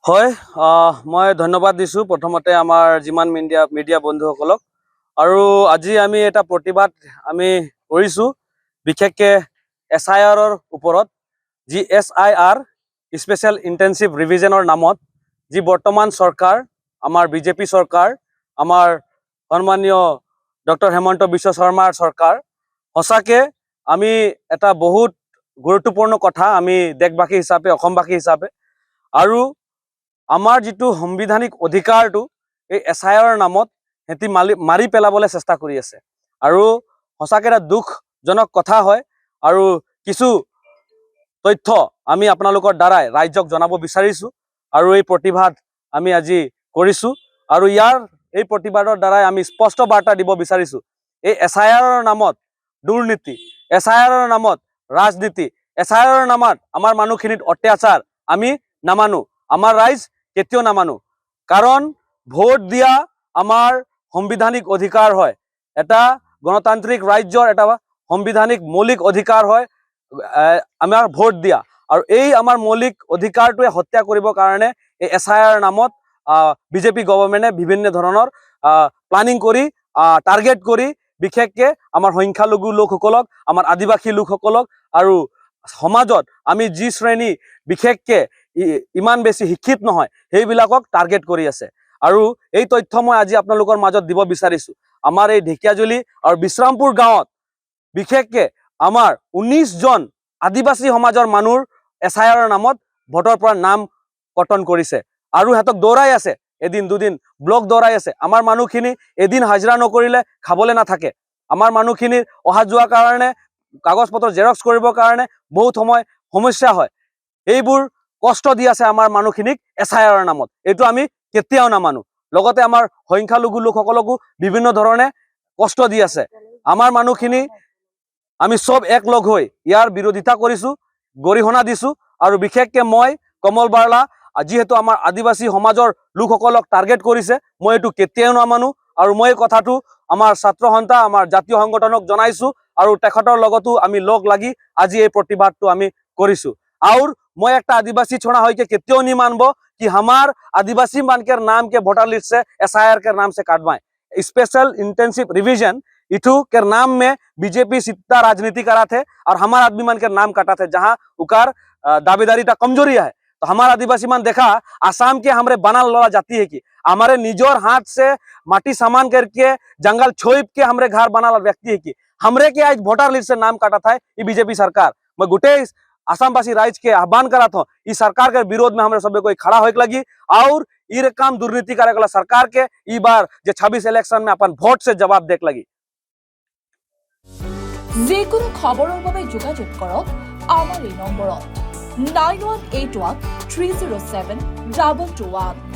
হয় মই ধন্যবাদ দিছোঁ প্ৰথমতে আমাৰ যিমান মিডিয়া বন্ধুসকলক আৰু আজি আমি এটা প্ৰতিবাদ আমি কৰিছোঁ বিশেষকৈ SIR ওপৰত যি SIR স্পেচিয়েল ইণ্টেনচিভ ৰিভিজনৰ নামত যি বৰ্তমান চৰকাৰ আমাৰ বিজেপি চৰকাৰ আমাৰ সন্মানীয় ডক্টৰ হেমন্ত বিশ্ব শৰ্মাৰ চৰকাৰ সঁচাকৈ আমি এটা বহুত গুৰুত্বপূৰ্ণ কথা আমি দেশবাসী হিচাপে অসমবাসী হিচাপে আৰু আমাৰ যিটো সাংবিধানিক অধিকাৰটো এই SIR নামত হেতি মাৰি পেলাবলৈ চেষ্টা কৰি আছে আৰু সঁচাকৈ এটা দুখজনক কথা হয় আৰু কিছু তথ্য আমি আপোনালোকৰ দ্বাৰাই ৰাইজক জনাব বিচাৰিছোঁ আৰু এই প্ৰতিবাদ আমি আজি কৰিছোঁ আৰু এই প্ৰতিবাদৰ দ্বাৰাই আমি স্পষ্ট বাৰ্তা দিব বিচাৰিছোঁ এই SIR নামত দুৰ্নীতি SIR নামত ৰাজনীতি SIR নামত আমাৰ মানুহখিনিত অত্যাচাৰ আমি নামানো আমাৰ ৰাইজ কেতিয়াও নামানো কাৰণ ভোট দিয়া আমাৰ সাংবিধানিক অধিকাৰ হয় এটা গণতান্ত্ৰিক ৰাজ্যৰ এটা সাংবিধানিক মৌলিক অধিকাৰ হয় আমাৰ ভোট দিয়া আৰু এই আমাৰ মৌলিক অধিকাৰটোৱে হত্যা কৰিবৰ কাৰণে এই SIR নামত বিজেপি গভৰ্ণমেণ্টে বিভিন্ন ধৰণৰ প্লানিং কৰি টাৰ্গেট কৰি বিশেষকৈ আমাৰ সংখ্যালঘু লোকসকলক আমাৰ আদিবাসী লোকসকলক আৰু সমাজত আমি যি শ্ৰেণী বিশেষকৈ ইমান বেছি শিক্ষিত নহয় সেইবিলাকক টাৰ্গেট কৰি আছে আৰু এই তথ্য মই আজি আপোনালোকৰ মাজত দিব বিচাৰিছোঁ আমাৰ এই ঢেকিয়াজুলি আৰু বিশ্ৰামপুৰ গাঁৱত বিশেষকৈ আমাৰ 19 জন আদিবাসী সমাজৰ মানুহৰ SIR নামত ভোটৰ পৰা নাম কৰ্তন কৰিছে আৰু সিহঁতক দৌৰাই আছে এদিন দুদিন ব্লক দৌৰাই আছে আমাৰ মানুহখিনি এদিন হাজিৰা নকৰিলে খাবলৈ নাথাকে আমাৰ মানুহখিনিৰ অহা যোৱাৰ কাৰণে কাগজ পত্ৰ জেৰক্স কৰিবৰ কাৰণে বহুত সমস্যা হয় এইবোৰ কষ্ট দি আছে আমাৰ মানুহখিনিক SIR নামত এইটো আমি কেতিয়াও নামানো লগতে আমাৰ সংখ্যালঘু লোকসকলকো বিভিন্ন ধৰণে কষ্ট দি আছে আমাৰ মানুহখিনি আমি সব একলগ হৈ ইয়াৰ বিৰোধিতা কৰিছোঁ গৰিহণা দিছোঁ আৰু বিশেষকৈ মই কমল বাৰলা যিহেতু আমাৰ আদিবাসী সমাজৰ লোকসকলক টাৰ্গেট কৰিছে মই এইটো কেতিয়াও নামানো আৰু মই এই কথাটো আমাৰ ছাত্ৰ সন্থা আমাৰ জাতীয় সংগঠনক জনাইছোঁ আৰু তেখেতৰ লগতো আমি লগ লাগি আজি এই প্ৰতিবাদটো আমি কৰিছোঁ और मैं एक आदिवासी छोड़ा हो के क्यों नहीं मानबो कि हमार आदिवासी मान के नाम के वोटर लिस्ट से SIR के नाम से काटवाएं स्पेशल इंटेंसिव रिवीजन इथु के नाम में बीजेपी सीधा राजनीति करा थे और हमार आदमी मान के नाम काटा थे जहां उकार दावेदारी ता कमजोरी है तो हमारा आदिवासी मान देखा आसाम के हमारे बना लड़ा जाती है कि हमारे निजोर हाथ से माटी सामान करके जंगल छोप के हमारे घर बना व्यक्ति है कि हमरे के आज वोटर लिस्ट से नाम काटा था ये बीजेपी सरकार मैं गुटे आसामवासी राइज के आह्वान करा था इस सरकार के विरोध में हमारे सब कोई खड़ा होके लगी और ये काम दुर्नीति करे सरकार के ई बार जे 26 इलेक्शन में अपन वोट से जवाब देख लगी जेकुनो खबৰৰ বাবে যোগাযোগ কৰক আমাৰ এই নম্বৰত 9181 307 2221